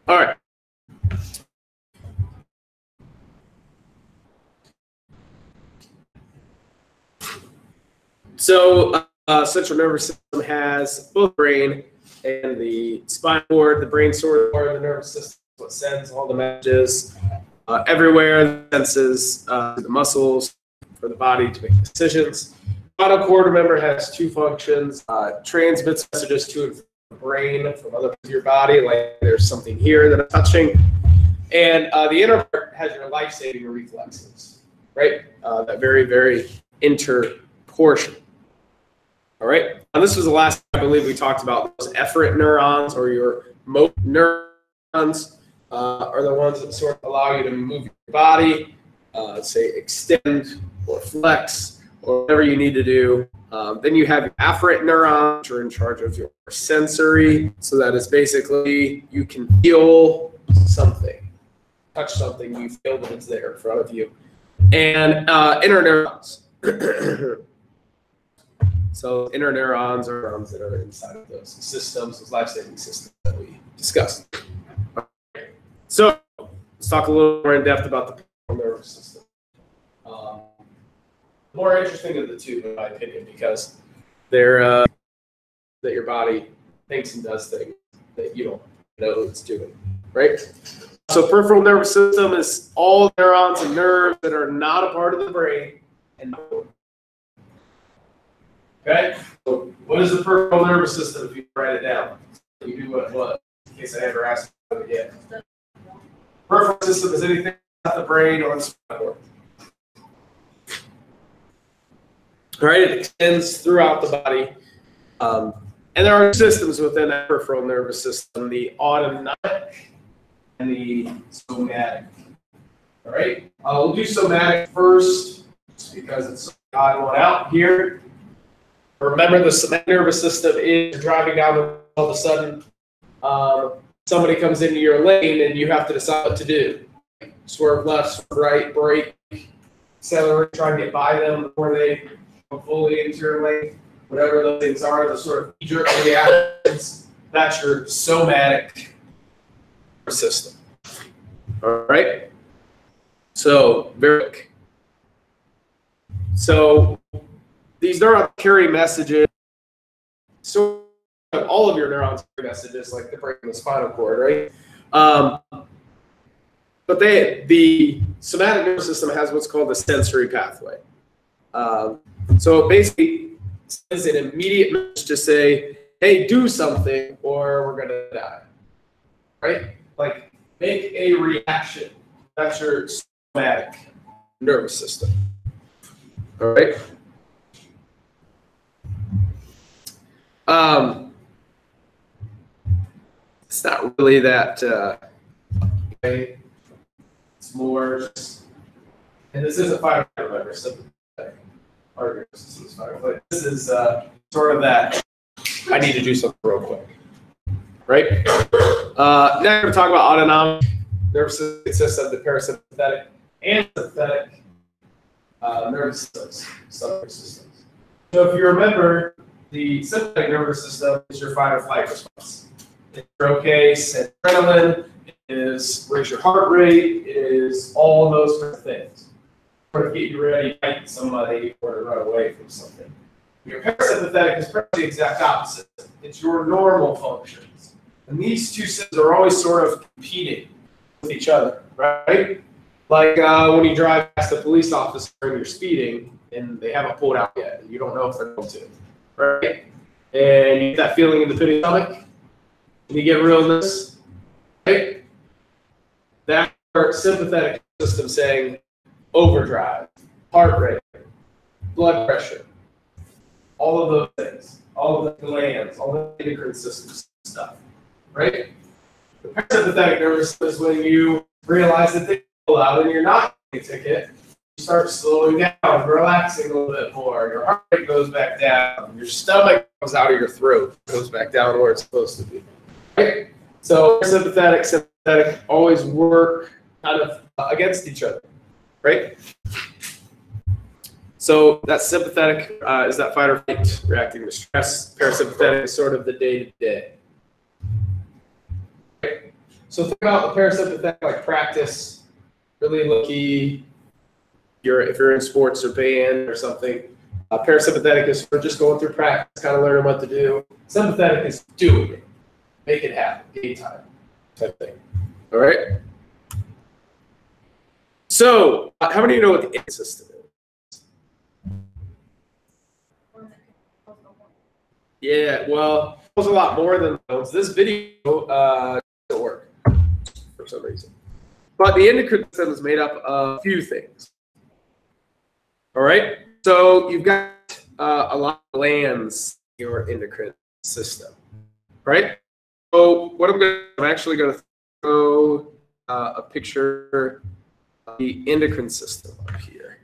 All right. So central nervous system has both brain and the spinal cord. The brain stores part of the nervous system, what sends all the messages everywhere, senses the muscles for the body to make decisions. Spinal cord, remember, has two functions: transmits messages to the brain from other parts of your body, like there's something here that I'm touching, and the inner part has your life-saving reflexes, right? That very, very inner portion. All right, and this was the last time I believe we talked about those efferent neurons, or your motor neurons are the ones that sort of allow you to move your body, say extend or flex or whatever you need to do. Then you have afferent neurons, which are in charge of your sensory. So that is basically you can feel something, touch something, you feel that it's there in front of you. And inner neurons. So inner neurons are neurons that are inside of those systems, those life-saving systems that we discussed. Okay. So let's talk a little more in depth about the peripheral nervous system. More interesting of the two, in my opinion, because they're that your body thinks and does things that you don't know it's doing, right? So peripheral nervous system is all neurons and nerves that are not a part of the brain and okay, so what is the peripheral nervous system if you write it down? You do what it was, in case I ever ask you it again. Peripheral system is anything not the brain or the spinal cord. All right, it extends throughout the body. And there are systems within that peripheral nervous system, the autonomic and the somatic. All right, we'll do somatic first because it's the odd one out here. Remember, the somatic nervous system is driving down the road, all of a sudden somebody comes into your lane and you have to decide what to do. Swerve left, swerve right, brake, accelerate, try and get by them before they go fully into your lane. Whatever those things are, the sort of knee-jerk reactions, that's your somatic system. All right? So, very quick. So, these neurons carry messages. So, all of your neurons carry messages, like the brain and the spinal cord, right? But the somatic nervous system has what's called the sensory pathway. So, it basically sends an immediate message to say, hey, do something or we're going to die, right? Like, make a reaction. That's your somatic nervous system, all right? It's not really that, okay. It's more just, and this isn't fighting, remember, sympathetic. But this is sort of that, I need to do something real quick, right? Now we're going to talk about autonomic nervous system. It consists of the parasympathetic and sympathetic nervous systems, nervous systems. So if you remember, the sympathetic nervous system is your fight or flight response. It's your okay, send adrenaline, it is raise your heart rate, it is all those kind of things. Or to get you ready to fight somebody or to run away from something. Your parasympathetic is probably the exact opposite. It's your normal functions. And these two systems are always sort of competing with each other, right? Like when you drive past a police officer and you're speeding and they haven't pulled out yet. You don't know if they're going to, right? And you get that feeling in the pit of your stomach and you get realness, right? That's our sympathetic system saying, overdrive, heart rate, blood pressure, all of those things, all of the glands, all the endocrine system stuff, right? The parasympathetic nervous system is when you realize that they pull out and you're not getting a ticket, you start slowing down, relaxing a little bit more, your heart rate goes back down, your stomach comes out of your throat, goes back down where it's supposed to be, right? So parasympathetic, sympathetic always work kind of against each other. Right? So that sympathetic is that fight or flight, reacting to stress. Parasympathetic is sort of the day-to-day. Right? So think about the parasympathetic, like practice, really key. If you're in sports or band or something. Parasympathetic is for just going through practice, kind of learning what to do. Sympathetic is doing it, make it happen, game time type thing. All right. So, how many of you know what the ANS system is? Yeah, well, it was a lot more than those. This video doesn't work for some reason. But the endocrine system is made up of a few things. All right. So you've got a lot of glands in your endocrine system, right? So what I'm actually going to throw a picture of the endocrine system up here.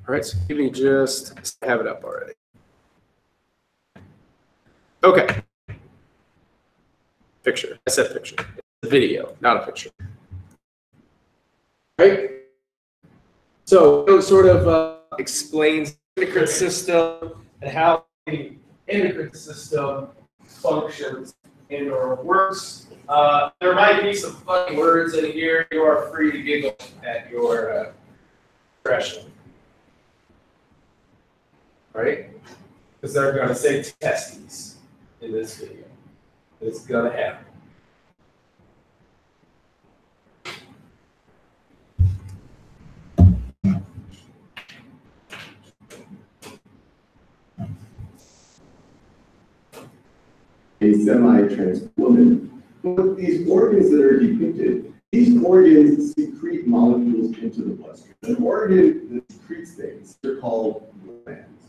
All right, so give me just have it up already. Okay. Picture. I said picture. It's a video, not a picture. Right? So it sort of explains the endocrine system and how the endocrine system functions and or works. There might be some funny words in here. You are free to giggle at your discretion. Right? Because they're going to say testes in this video. It's going to happen. A semi-trans woman. But these organs that are depicted, these organs secrete molecules into the bloodstream. An organ that secretes things, they're called glands.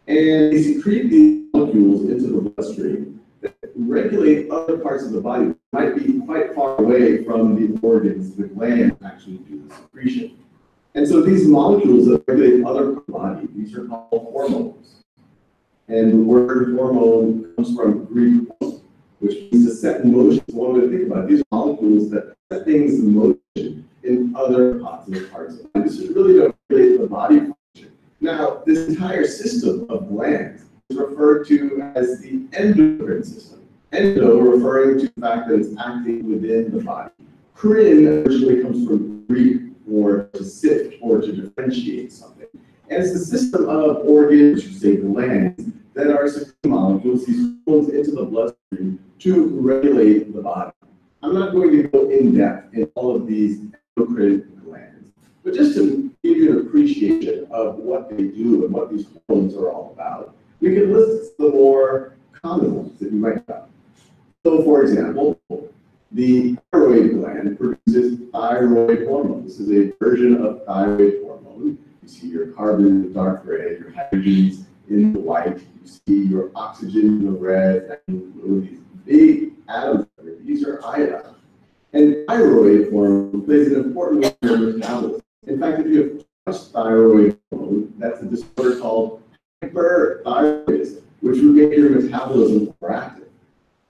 And they secrete these molecules into the bloodstream that regulate other parts of the body that might be quite far away from the organs the glands actually do the secretion. And so these molecules that regulate other parts of the body, these are called hormones. And the word hormone comes from Greek, which means to set in motion. So one way to think about it, these molecules that set things in motion in other positive parts of the body. This is really to regulate the body function. Now, this entire system of glands is referred to as the endocrine system. Endo referring to the fact that it's acting within the body. Crine originally comes from Greek for to sift or to differentiate something. And it's the system of organs, you say glands, that are secreting molecules, these hormones into the bloodstream to regulate the body. I'm not going to go in depth in all of these endocrine glands, but just to give you an appreciation of what they do and what these hormones are all about, we can list the more common ones that you might have. So, for example, the thyroid gland produces thyroid hormone. This is a version of thyroid hormone. You see your carbon in the dark gray, your hydrogens in the white, you see your oxygen in the red, and blue. These big atoms, these are iodine. And thyroid hormone plays an important role in your metabolism. In fact, if you have too much thyroid hormone, that's a disorder called hyperthyroidism, which will make your metabolism overactive.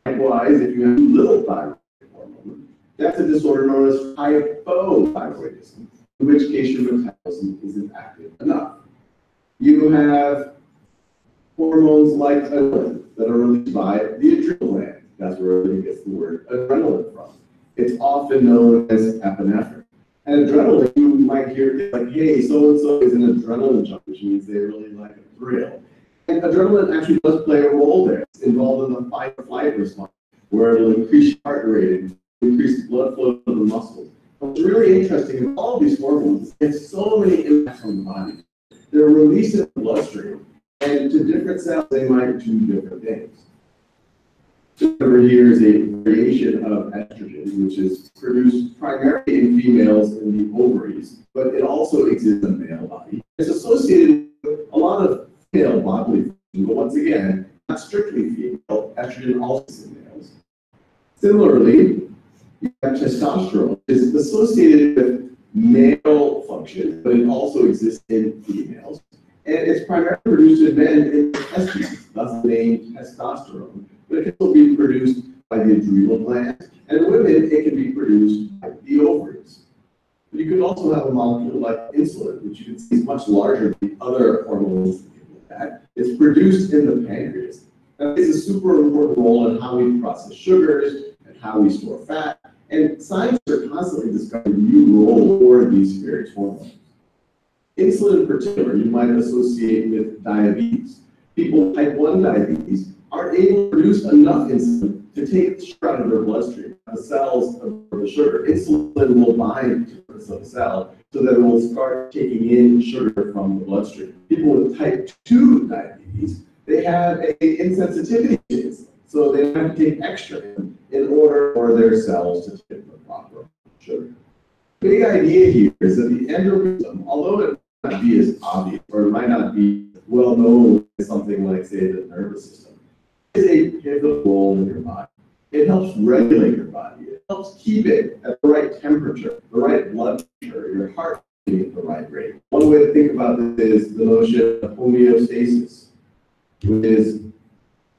Likewise, if you have too little thyroid hormone, that's a disorder known as hypothyroidism, in which case your metabolism isn't active enough. You have hormones like adrenaline that are released by the adrenal gland. That's where it gets the word adrenaline from. It's often known as epinephrine. And adrenaline, you might hear like, hey, so-and-so is an adrenaline junkie, which means they really like a thrill. And adrenaline actually does play a role there. It's involved in the fight or flight response, where it'll increase heart rate and increase blood flow to the muscles. What's really interesting in all these hormones, there's so many impacts on the body. They're released in the bloodstream, and to different cells, they might do different things. Over here is a variation of estrogen, which is produced primarily in females in the ovaries, but it also exists in the male body. It's associated with a lot of female bodily function, but once again, not strictly female. Estrogen also exists in males. Similarly, you have testosterone, which is associated with male function, but it also exists in females. And it's primarily produced in men in testes, thus the name testosterone. But it can also be produced by the adrenal gland, and in women, it can be produced by the ovaries. But you could also have a molecule like insulin, which you can see is much larger than the other hormones that you look at. It's produced in the pancreas. That plays a super important role in how we process sugars how we store fat, and scientists are constantly discovering new roles for these various hormones. Insulin in particular, you might associate with diabetes. People with type 1 diabetes aren't able to produce enough insulin to take the sugar out of their bloodstream. The cells absorb the sugar. Insulin will bind to the cell so that it will start taking in sugar from the bloodstream. People with type 2 diabetes, they have an insensitivity to insulin, so they have to take extra in order for their cells to take the proper sugar. The big idea here is that the endocrine system, although it might not be as obvious or it might not be well known as something like, say, the nervous system, is a pivotal role in your body. It helps regulate your body. It helps keep it at the right temperature, the right blood pressure, your heart beating at the right rate. One way to think about this is the notion of homeostasis, which is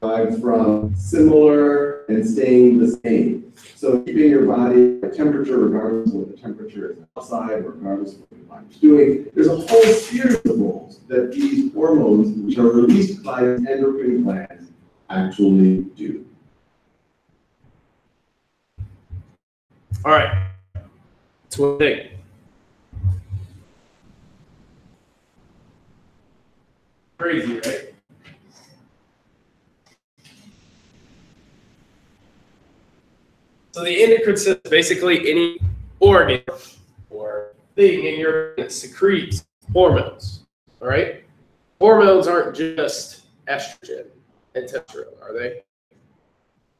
derived from similar and staying the same. So keeping your body at temperature regardless of what the temperature is outside, regardless of what your body's doing. There's a whole series of roles that these hormones, which are released by endocrine glands, actually do. All right. That's one thing. Crazy, right? So the endocrine system, basically any organ or thing in your body that secretes hormones. All right? Hormones aren't just estrogen and testosterone, are they?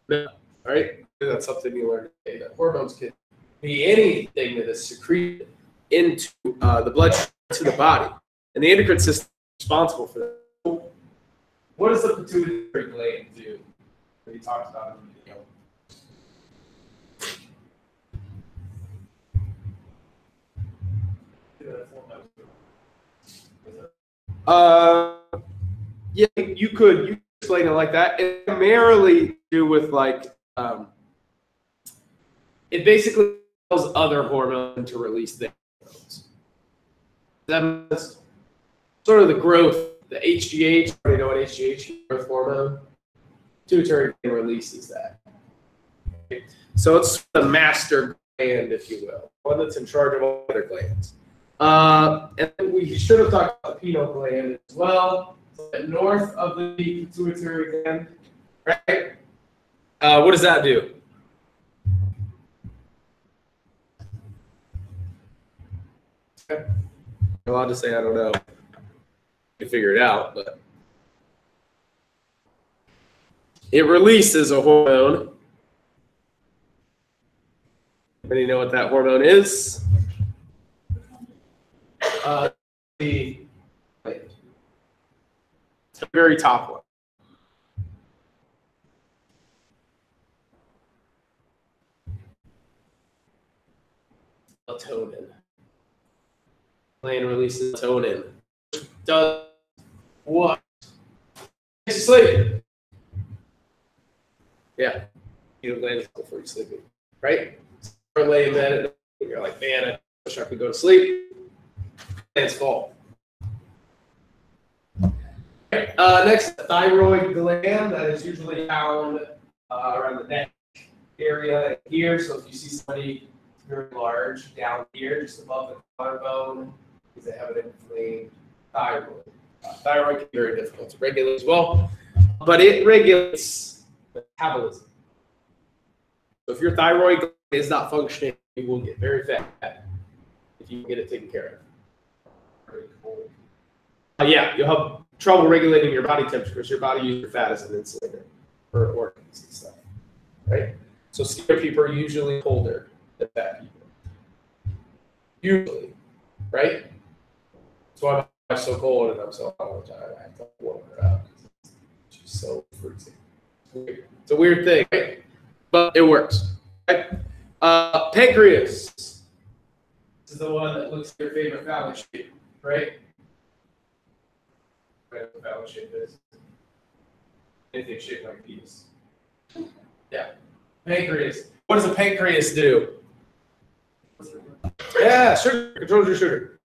No. All right? That's something you learn today, that hormones can be anything that is secreted into the bloodstream, to the body. And the endocrine system is responsible for that. What does the pituitary gland do? That he talked about in the video. Yeah, you could explain it like that. It primarily do with like it basically tells other hormones to release their hormones. That's sort of the growth, the HGH. You know what HGH is? Growth hormone. Pituitary gland releases that. Okay. So it's the master gland, if you will, one that's in charge of all other glands. And we should have talked about the pineal gland as well. So north of the pituitary gland, right? What does that do? Okay. I'm allowed to say I don't know. You figure it out, but it releases a hormone. Anybody know what that hormone is? The very top one. Melatonin. Gland releases melatonin. Does what? Makes you sleep. Yeah. You know, gland before you're sleeping, right? Or lay in bed and you're like, man, I wish I could go to sleep. Gland's full. Next, the thyroid gland that is usually found around the neck area here. So if you see somebody very large down here, just above the collarbone, because they have an inflamed thyroid. Thyroid can be very difficult to regulate as well, but it regulates metabolism. So if your thyroid gland is not functioning, you will get very fat if you get it taken care of. Yeah, you'll have trouble regulating your body temperature because your body uses your fat as an insulator for organs and stuff, right? So skinnier people are usually colder than fat people. Usually, right? That's why I'm so cold and I'm so hot all the time. I have to warm her up. She's so freezing. It's a weird thing, right? But it works. Right? Pancreas. This is the one that looks like your favorite phallic shape, right? What phallic shape is? Anything shaped like a penis. Yeah. Pancreas. What does a pancreas do? Yeah, sugar. Controls your sugar.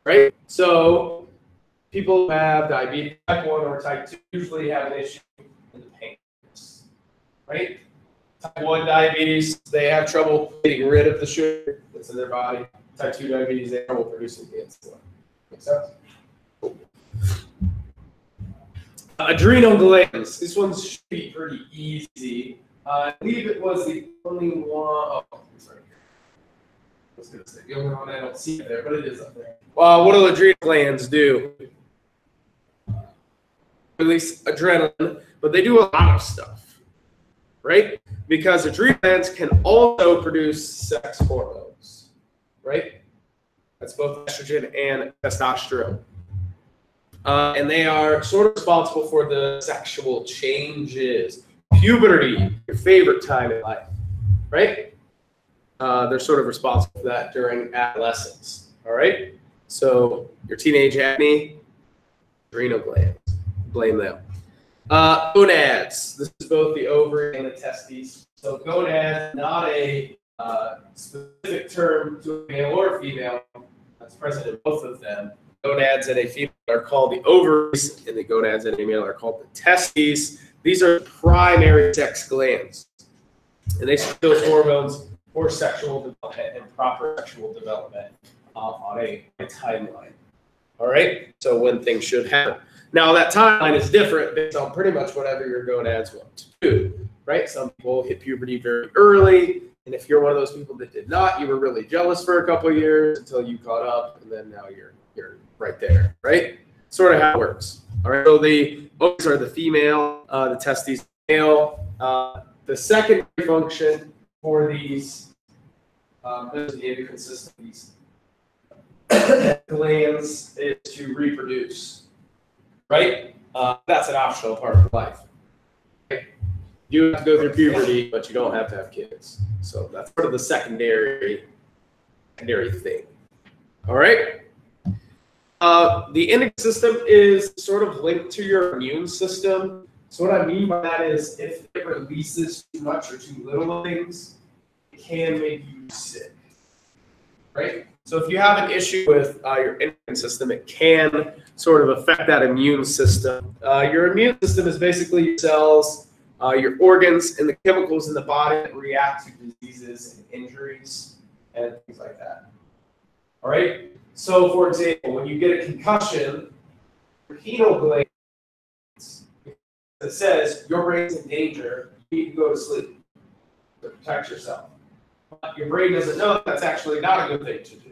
Right? So people who have diabetes type 1 or type 2 usually have an issue with the pancreas. Right? Type 1 diabetes, they have trouble getting rid of the sugar that's in their body. Type 2 diabetes, they have trouble producing the insulin. Make sense? Adrenal glands. This one should be pretty easy. I believe it was the only one. Oh, sorry. I was going to say the only one I don't see there, but it is up there. What do adrenal glands do? Release adrenaline, but they do a lot of stuff, right? Because adrenal glands can also produce sex hormones, right? That's both estrogen and testosterone. And they are sort of responsible for the sexual changes. Puberty, your favorite time in life, right? They're sort of responsible for that during adolescence, all right? So your teenage acne, adrenal glands, blame them. Gonads, this is both the ovary and the testes. So gonads, not a specific term to a male or female, that's present in both of them. Gonads in a female are called the ovaries, and the gonads in a male are called the testes. These are primary sex glands, and they secrete those hormones for sexual development and proper sexual development on a timeline. All right, so when things should happen. Now that timeline is different based on pretty much whatever your gonads want to do, right? Some people hit puberty very early, and if you're one of those people that did not, you were really jealous for a couple of years until you caught up, and then now you're right there, right? Sort of how it works. All right, so the ovaries are the female, the testes male. The secondary function for these the endocrine system, these glands is to reproduce, right? That's an optional part of life. Right? You have to go through puberty, but you don't have to have kids. So that's sort of the secondary thing. All right. The endocrine system is sort of linked to your immune system. So what I mean by that is if it releases too much or too little of things, it can make you sick, right? So if you have an issue with your endocrine system, it can sort of affect that immune system. Your immune system is basically your cells, your organs, and the chemicals in the body that react to diseases and injuries and things like that. All right? So, for example, when you get a concussion, your pineal glands, it says your brain's in danger, you need to go to sleep to protect yourself. But your brain doesn't know that's actually not a good thing to do.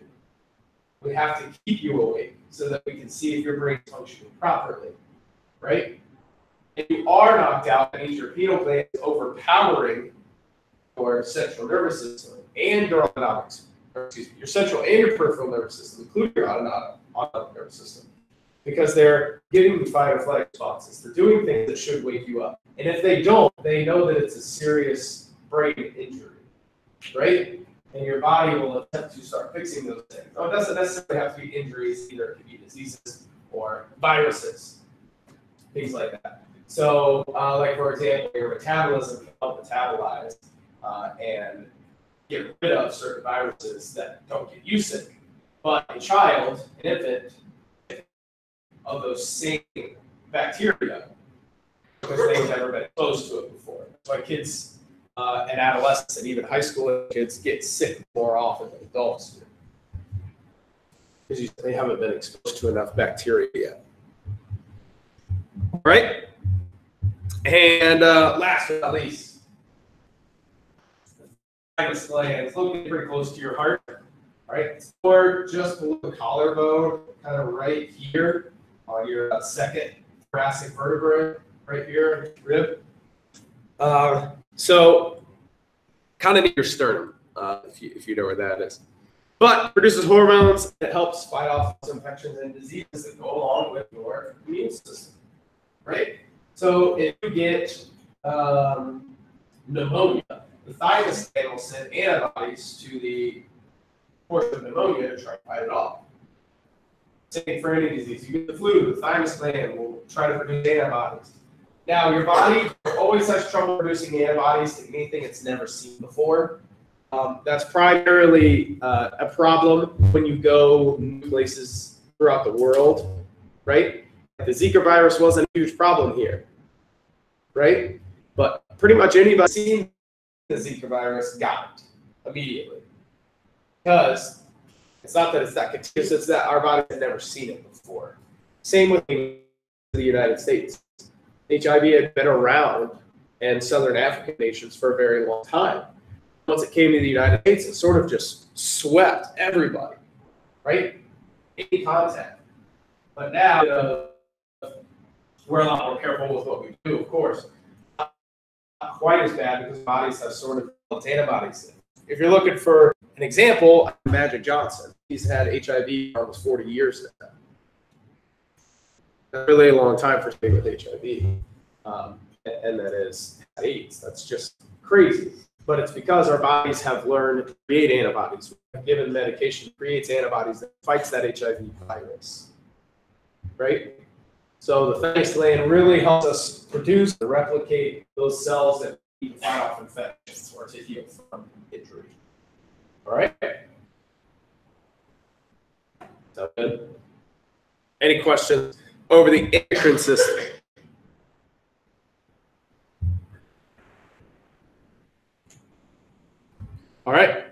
We have to keep you awake so that we can see if your brain is functioning properly, right? If you are knocked out, that means your pineal gland is overpowering your central nervous system and your autonomic, your central and your peripheral nervous system, including your autonomic nervous system, because they're giving you fight or flight responses. They're doing things that should wake you up. And if they don't, they know that it's a serious brain injury, right? And your body will attempt to start fixing those things. Oh, it doesn't necessarily have to be injuries, either it could be diseases or viruses, things like that. So, like for example, your metabolism can help metabolize and get rid of certain viruses that don't get you sick. But a child, an infant, of those same bacteria, because they've never been exposed to it before. That's why kids and adolescents and even high school kids get sick more often than adults do, because they haven't been exposed to enough bacteria yet. All right? And last but not least, thymus gland. It's located pretty close to your heart. All right, it's or just below the collarbone, kind of right here on your second thoracic vertebrae, right here, rib. So, kind of near your sternum, if you know where that is. But it produces hormones that helps fight off infections and diseases that go along with your immune system, right? So if you get pneumonia, the thymus gland will send antibodies to the portion of pneumonia to try to fight it off. Same for any disease. You get the flu, the thymus gland will try to produce antibodies. Now, your body always has trouble producing antibodies to anything it's never seen before. That's primarily a problem when you go new places throughout the world, right? The Zika virus wasn't a huge problem here, right? But pretty much anybody seen the Zika virus got it immediately. Because it's not that it's that contagious, it's that our body had never seen it before. Same with the United States. HIV had been around in Southern African nations for a very long time. Once it came to the United States, it sort of just swept everybody, right? Any contact. But now, we're a lot more careful with what we do, of course. Not quite as bad because bodies have sort of built antibodies. If you're looking for an example, Magic Johnson. He's had HIV for almost 40 years now. That's really a long time for somebody with HIV. And that is AIDS. That's just crazy. But it's because our bodies have learned to create antibodies. Given medication creates antibodies that fights that HIV virus, right? So the thymus gland really helps us produce and replicate those cells that we can fight off infections or to heal from injury. All right? So good. Any questions over the endocrine system? All right.